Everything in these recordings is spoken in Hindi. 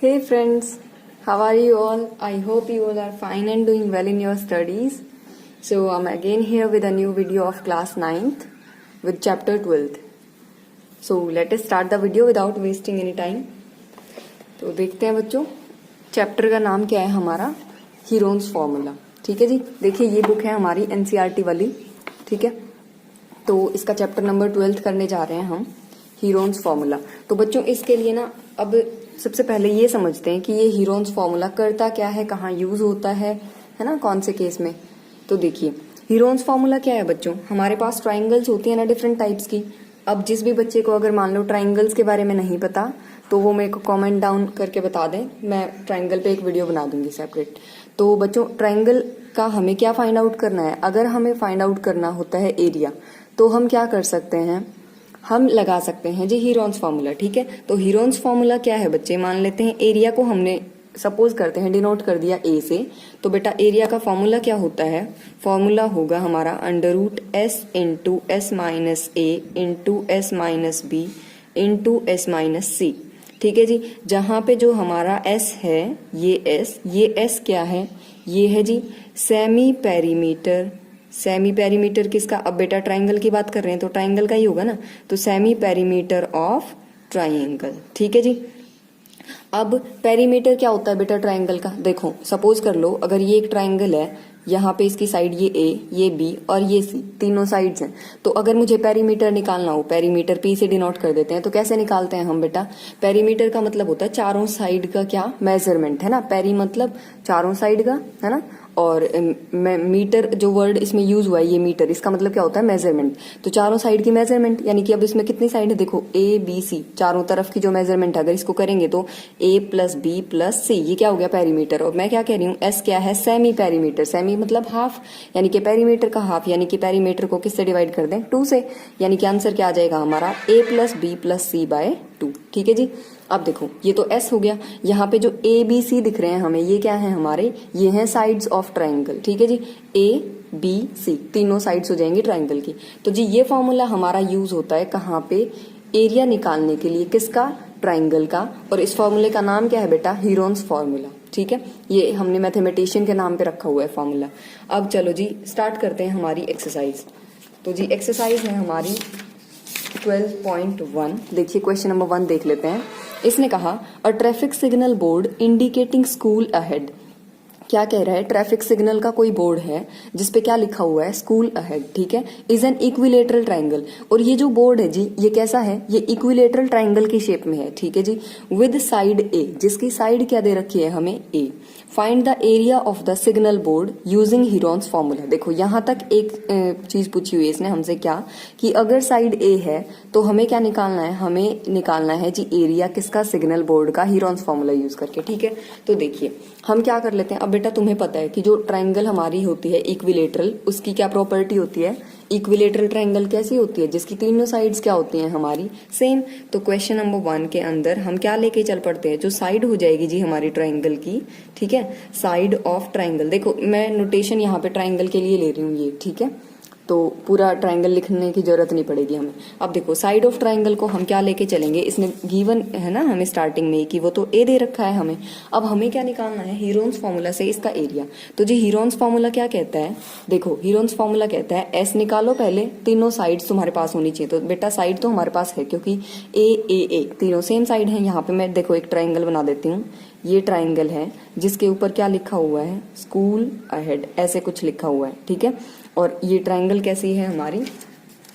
Hey friends, how are you all? I hope you all are fine and doing well in your studies. So I'm again here with a new video of class 9th with chapter 12th. So let us start the video without wasting any time. तो देखते हैं बच्चों, चैप्टर का नाम क्या है हमारा, हीरोन्स फॉर्मूला। ठीक है जी, देखिए ये बुक है हमारी एनसीईआरटी वाली। ठीक है, तो इसका चैप्टर नंबर 12 करने जा रहे हैं हम, हीरोन्स फॉर्मूला। तो बच्चों इसके लिए ना अब सबसे पहले ये समझते हैं कि ये हीरोन्स फॉर्मूला करता क्या है, कहाँ यूज होता है ना, कौन से केस में। तो देखिए हीरोन्स फॉर्मूला क्या है बच्चों, हमारे पास ट्राइंगल्स होती है ना डिफरेंट टाइप्स की। अब जिस भी बच्चे को अगर मान लो ट्राइंगल्स के बारे में नहीं पता तो वो मेरे को कमेंट डाउन करके बता दें, मैं ट्राइंगल पे एक वीडियो बना दूंगी सेपरेट। तो बच्चों ट्राइंगल का हमें क्या फाइंड आउट करना है, अगर हमें फाइंड आउट करना होता है एरिया, तो हम क्या कर सकते हैं, हम लगा सकते हैं जी हीरोन्स फॉर्मूला। ठीक है, तो हीरोन्स फॉर्मूला क्या है बच्चे, मान लेते हैं एरिया को हमने सपोज करते हैं डिनोट कर दिया ए से। तो बेटा एरिया का फॉर्मूला क्या होता है, फॉर्मूला होगा हमारा under root s into s minus a into s minus b into s minus c. ठीक है जी, जहां पे जो हमारा एस है ये एस क्या है, ये है G semi perimeter. Semi perimeter किसका, अब बेटा ट्राइंगल की बात कर रहे हैं तो ट्राइंगल का ही होगा ना, तो सेमी पेरीमीटर ऑफ ट्राइंगल। ठीक है जी, अब पेरीमीटर क्या होता है बेटा ट्राइंगल का, देखो सपोज कर लो अगर ये एक ट्राइंगल है, यहाँ पे इसकी साइड ये ए, ये बी और ये सी, तीनों साइड्स हैं। तो अगर मुझे पेरीमीटर निकालना हो, पेरीमीटर पी से डिनोट कर देते हैं, तो कैसे निकालते हैं हम बेटा, पेरीमीटर का मतलब होता है चारों साइड का क्या मेजरमेंट है ना, पेरी मतलब चारों साइड का है ना, और मीटर जो वर्ड इसमें यूज हुआ है ये मीटर, इसका मतलब क्या होता है मेजरमेंट। तो चारों साइड की मेजरमेंट, यानी कि अब इसमें कितनी साइड है, देखो ए बी सी, चारों तरफ की जो मेजरमेंट है अगर इसको करेंगे तो ए प्लस बी प्लस सी, ये क्या हो गया पेरीमीटर। और मैं क्या कह रही हूँ, एस क्या है सेमी पेरीमीटर, सेमी मतलब हाफ, यानी कि पेरीमीटर का हाफ, यानी कि पेरीमीटर को किससे डिवाइड कर दें, 2 से, यानी कि आंसर क्या आ जाएगा हमारा ए प्लस बी प्लस सी बाय 2। ठीक है जी, अब देखो ये तो एस हो गया, यहाँ पे जो ए बी सी दिख रहे हैं हमें, ये क्या है हमारे, ये हैं साइड्स ऑफ ट्राइंगल। ठीक है जी, ए बी सी तीनों साइड्स हो जाएंगी ट्राइंगल की। तो जी ये फॉर्मूला हमारा यूज होता है कहाँ पे, एरिया निकालने के लिए, किसका, ट्राइंगल का। और इस फॉर्मूले का नाम क्या है बेटा, हीरोन्स फॉर्मूला। ठीक है, ये हमने मैथमेटिशियन के नाम पे रखा हुआ है फॉर्मूला। अब चलो जी स्टार्ट करते हैं हमारी एक्सरसाइज। तो जी एक्सरसाइज है हमारी 12.1। देखिए क्वेश्चन नंबर 1 देख लेते हैं। इसने कहा a traffic signal board indicating school ahead. क्या कह रहा है, ट्रैफिक सिग्नल का कोई बोर्ड है जिसपे क्या लिखा हुआ है, स्कूल अहेड। ठीक है, इज एन इक्विलेटरल ट्राइंगल। और ये जो बोर्ड है जी ये कैसा है, ये इक्विलेटरल ट्राइंगल की शेप में है। ठीक है जी, विद साइड ए, जिसकी साइड क्या दे रखी है हमें, a. Find the area of the signal board using Heron's formula. देखो यहां तक एक चीज पूछी हुई है इसने हमसे, क्या कि अगर साइड ए है तो हमें क्या निकालना है, हमें निकालना है जी एरिया किसका, सिग्नल बोर्ड का, हीरोन्स फॉर्मूला यूज करके। ठीक है, तो देखिए हम क्या कर लेते हैं, अब बेटा तुम्हें पता है कि जो ट्राइंगल हमारी होती है इक्विलेटरल, उसकी क्या प्रॉपर्टी होती है, इक्विलेटरल ट्राइंगल कैसी होती है, जिसकी तीनों साइड्स क्या होती हैं हमारी सेम। तो क्वेश्चन नंबर 1 के अंदर हम क्या लेके चल पड़ते हैं, जो साइड हो जाएगी जी हमारी ट्राइंगल की, ठीक है, साइड ऑफ ट्राइंगल। देखो मैं नोटेशन यहाँ पे ट्राइंगल के लिए ले रही हूँ ये, ठीक है, तो पूरा ट्राइंगल लिखने की जरूरत नहीं पड़ेगी हमें। अब देखो साइड ऑफ ट्राइंगल को हम क्या लेके चलेंगे, इसने गिवन है ना हमें स्टार्टिंग में कि वो तो ए दे रखा है हमें। अब हमें क्या निकालना है, हीरोन्स फॉर्मूला से इसका एरिया। तो जी हीरोन्स फॉर्मूला क्या कहता है, देखो हीरोन्स फॉर्मूला कहता है एस निकालो पहले, तीनों साइड्स तुम्हारे पास होनी चाहिए। तो बेटा साइड तो हमारे पास है क्योंकि ए तीनों सेम साइड है। यहाँ पे मैं देखो एक ट्राइंगल बना देती हूँ, ये ट्राइंगल है जिसके ऊपर क्या लिखा हुआ है, स्कूल अहेड, ऐसे कुछ लिखा हुआ है। ठीक है, और ये ट्राइंगल कैसी है हमारी,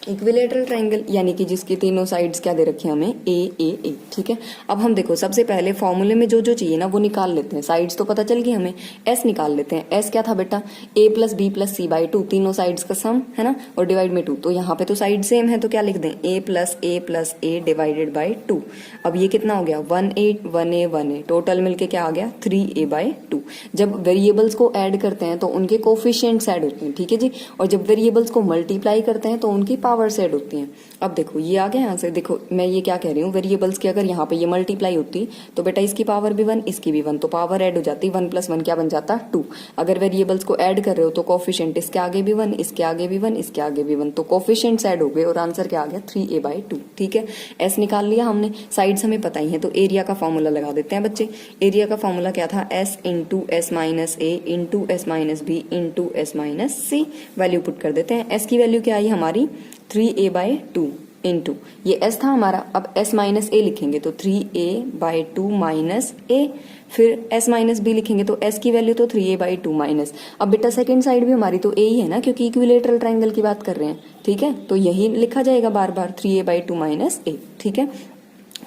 इक्विलेटरल ट्राइंगल, यानी कि जिसकी तीनों साइड्स क्या दे रखी है हमें, ए। ठीक है, अब हम देखो सबसे पहले फॉर्मूले में जो जो चाहिए ना वो निकाल लेते हैं। साइड्स तो पता चल गई हमें, एस निकाल लेते हैं। एस क्या था बेटा, a plus b plus c by 2, तीनों साइड्स का सम है ना, और डिवाइड में 2। तो यहाँ पे तो साइड सेम है तो क्या लिख दें, ए प्लस ए डिवाइडेड बाई 2। अब ये कितना हो गया, 1 a, टोटल मिलके क्या आ गया, 3a बाई 2। जब वेरिएबल्स को ऐड करते हैं तो उनके कोफिशिएंट्स ऐड होते हैं। ठीक है जी, और जब वेरिएबल्स को मल्टीप्लाई करते हैं तो उनकी पावर से ऐड होती हैं। अब देखो ये आ गया यहाँ से, देखो मैं ये क्या कह रही हूँ, वेरिएबल्स की अगर यहाँ पे ये मल्टीप्लाई होती तो बेटा इसकी पावर भी 1, इसकी भी 1, तो पावर ऐड हो जाती, 1 + 1 क्या बन जाता 2। अगर वेरिएबल्स को ऐड कर रहे हो तो कोफिशिएंट इसके आगे भी 1, इसके आगे भी 1, इसके आगे भी 1, तो कोफिशिएंट्स ऐड हो गए और आंसर क्या आ गया 3a/2। ठीक है, एस निकाल लिया हमने, साइड्स हमें पता ही है, तो एरिया का फॉर्मूला लगा देते हैं बच्चे। एरिया का फॉर्मूला क्या था, s × s - a × s - b × s - c। Value put कर देते हैं, s की वैल्यू क्या आई हमारी 3a/2 इंटू ये s था हमारा, अब s - a लिखेंगे तो 3a/2 - a, फिर s - b लिखेंगे तो s की वैल्यू तो 3a/2 माइनस। अब बेटा सेकंड साइड भी हमारी तो a ही है ना, क्योंकि इक्विलेटरल ट्रायंगल की बात कर रहे हैं। ठीक है, तो यही लिखा जाएगा बार बार 3a/2 - a। ठीक है,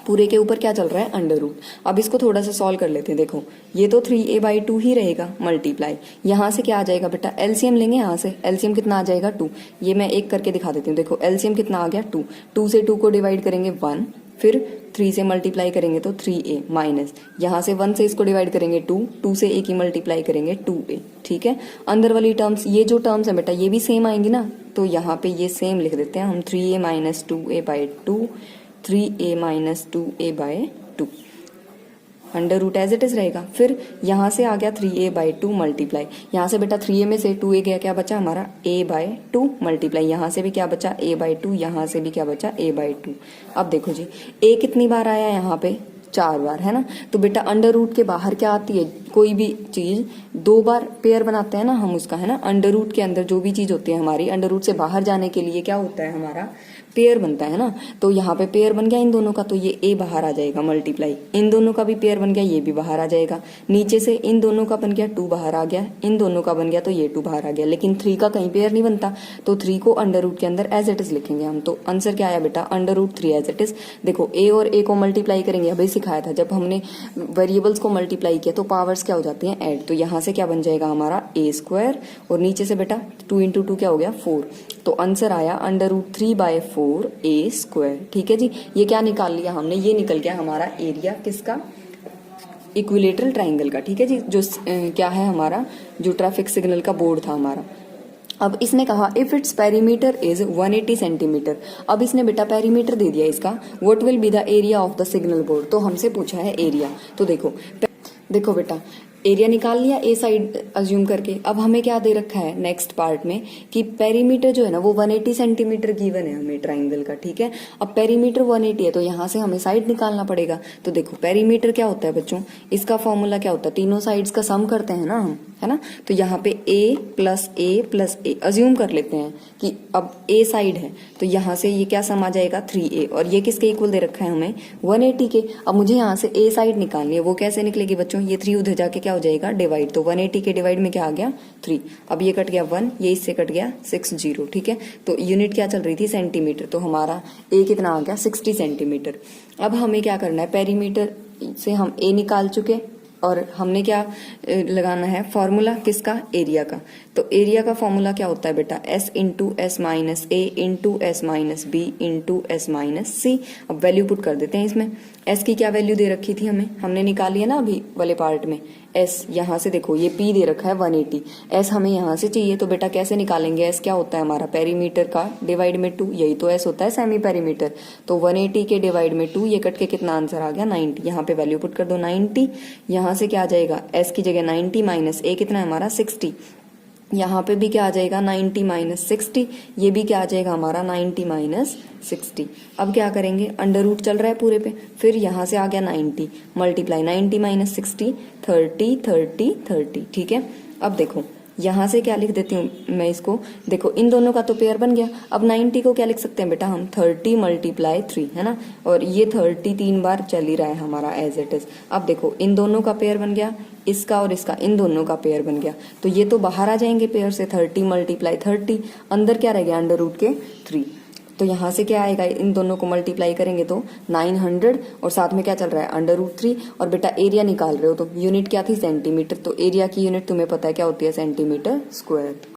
पूरे के ऊपर क्या चल रहा है अंडर रूट। अब इसको थोड़ा सा सॉल्व कर लेते हैं। देखो ये तो 3a/2 ही रहेगा मल्टीप्लाई, यहाँ से क्या आ जाएगा बेटा, एलसीएम लेंगे, यहाँ से एलसीएम कितना आ जाएगा 2। ये मैं एक करके दिखा देती हूँ। देखो एलसीएम कितना आ गया 2, 2 से 2 को डिवाइड करेंगे 1, फिर 3 से मल्टीप्लाई करेंगे तो 3a माइनस, यहाँ से 1 से इसको डिवाइड करेंगे 2, 2 से a की मल्टीप्लाई करेंगे 2a। ठीक है, अंदर वाली टर्म्स, ये जो टर्म्स है बेटा ये भी सेम आएंगी ना, तो यहाँ पे ये सेम लिख देते हैं हम, 3a - 2a/2, 3a - 2a/2 under root as it is रहेगा। फिर यहाँ से आ गया 3a/2 मल्टीप्लाई, यहाँ से बेटा 3a में से 2a गया, क्या बचा हमारा a/2 मल्टीप्लाई, यहाँ से भी क्या बचा a/2, यहाँ से भी क्या बचा a/2। अब देखो जी a कितनी बार आया यहाँ पे 4 बार, है ना। तो बेटा अंडर रूट के बाहर क्या आती है, कोई भी चीज 2 बार पेयर बनाते हैं ना हम उसका, है ना। अंडर रूट के अंदर जो भी चीज होती है हमारी, अंडर रूट से बाहर जाने के लिए क्या होता है हमारा पेयर बनता है ना। तो यहाँ पे पेयर बन गया इन दोनों का, तो ये a बाहर आ जाएगा मल्टीप्लाई, इन दोनों का भी पेयर बन गया, ये भी बाहर आ जाएगा। नीचे से इन दोनों का बन गया 2 बाहर आ गया, इन दोनों का बन गया तो ये 2 बाहर आ गया, लेकिन 3 का कहीं पेयर नहीं बनता, तो 3 को अंडर रूट के अंदर एज इट इज लिखेंगे हम। तो आंसर क्या आया बेटा under root 3 as it is. देखो a और a को मल्टीप्लाई करेंगे, अभी सिखाया था जब हमने वेरिएबल्स को मल्टीप्लाई किया तो पावर्स क्या हो जाती हैं ऐड, तो यहाँ से क्या बन जाएगा हमारा a² और नीचे से बेटा 2 × 2 क्या हो गया 4, तो आंसर आया अंडर रूट 3/4 a²। ठीक है जी, ये क्या निकाल लिया हमने, ये निकल गया हमारा एरिया किसका, इक्विलेटरल ट्रायंगल का। ठीक है जी, जो क्या है हमारा जो ट्रैफिक सिग्नल का बोर्ड था हमारा। अब इसने कहा if its perimeter is 180 centimetre. अब इसने बेटा पेरीमीटर दे दिया इसका, what will be the area of the signal board, तो हमसे पूछा है एरिया। तो देखो बेटा एरिया निकाल लिया ए साइड अज्यूम करके। अब हमें क्या दे रखा है नेक्स्ट पार्ट में कि पेरीमीटर जो है ना वो 180 सेंटीमीटर गिवन है हमें ट्राइंगल का। ठीक है, अब पेरीमीटर 180 है तो यहाँ से हमें साइड निकालना पड़ेगा। तो देखो पेरीमीटर क्या होता है बच्चों, इसका फॉर्मूला क्या होता है, तीनों साइड्स का सम करते हैं ना हम, है ना। तो यहाँ पे a + a अज्यूम कर लेते हैं कि अब a साइड है, तो यहाँ से ये क्या सम आ जाएगा 3a, और ये किसके इक्वल दे रखा है हमें 180 के। अब मुझे यहाँ से a साइड निकालनी है, वो कैसे निकलेगी बच्चों, ये 3 उधर जाके क्या हो जाएगा डिवाइड, तो 180 के डिवाइड में क्या आ गया 3। अब ये कट गया 1, ये इससे कट गया 60। ठीक है, तो यूनिट क्या चल रही थी सेंटीमीटर, तो हमारा a कितना आ गया 60 सेंटीमीटर। अब हमें क्या करना है, पेरीमीटर से हम a निकाल चुके और हमने क्या लगाना है फॉर्मूला किसका, एरिया का। तो एरिया का फॉर्मूला क्या होता है बेटा s × s - a × s - b × s - c। अब वैल्यू पुट कर देते हैं इसमें। s की क्या वैल्यू दे रखी थी हमें, हमने निकाली है ना अभी वाले पार्ट में। s यहाँ से देखो ये p दे रखा है 180, s हमें यहाँ से चाहिए, तो बेटा कैसे निकालेंगे, s क्या होता है हमारा पेरीमीटर का डिवाइड में 2, यही तो s होता है सेमी पेरीमीटर। तो 180 के डिवाइड में 2, ये कट के कितना आंसर आ गया 90। यहाँ पे वैल्यू पुट कर दो 90, यहाँ से क्या आ जाएगा s की जगह 90 माइनस a कितना है हमारा 60, यहाँ पे भी क्या आ जाएगा 90 - 60, ये भी क्या आ जाएगा हमारा 90 - 60। अब क्या करेंगे, अंडर रूट चल रहा है पूरे पे, फिर यहाँ से आ गया 90 मल्टीप्लाई 90 - 60 30 30 30। ठीक है, अब देखो यहाँ से क्या लिख देती हूँ मैं इसको, देखो इन दोनों का तो पेयर बन गया। अब 90 को क्या लिख सकते हैं बेटा हम 30 × 3, है ना, और ये 30 3 बार चल ही रहा है हमारा एज इट इज। अब देखो इन दोनों का पेयर बन गया, इसका और इसका, इन दोनों का पेयर बन गया, तो ये तो बाहर आ जाएंगे पेयर से 30 × 30, अंदर क्या रह गया अंडर रूट के 3। तो यहाँ से क्या आएगा, इन दोनों को मल्टीप्लाई करेंगे तो 900, और साथ में क्या चल रहा है अंडर रूट 3। और बेटा एरिया निकाल रहे हो तो यूनिट क्या थी सेंटीमीटर, तो एरिया की यूनिट तुम्हें पता है क्या होती है सेंटीमीटर स्क्वायर।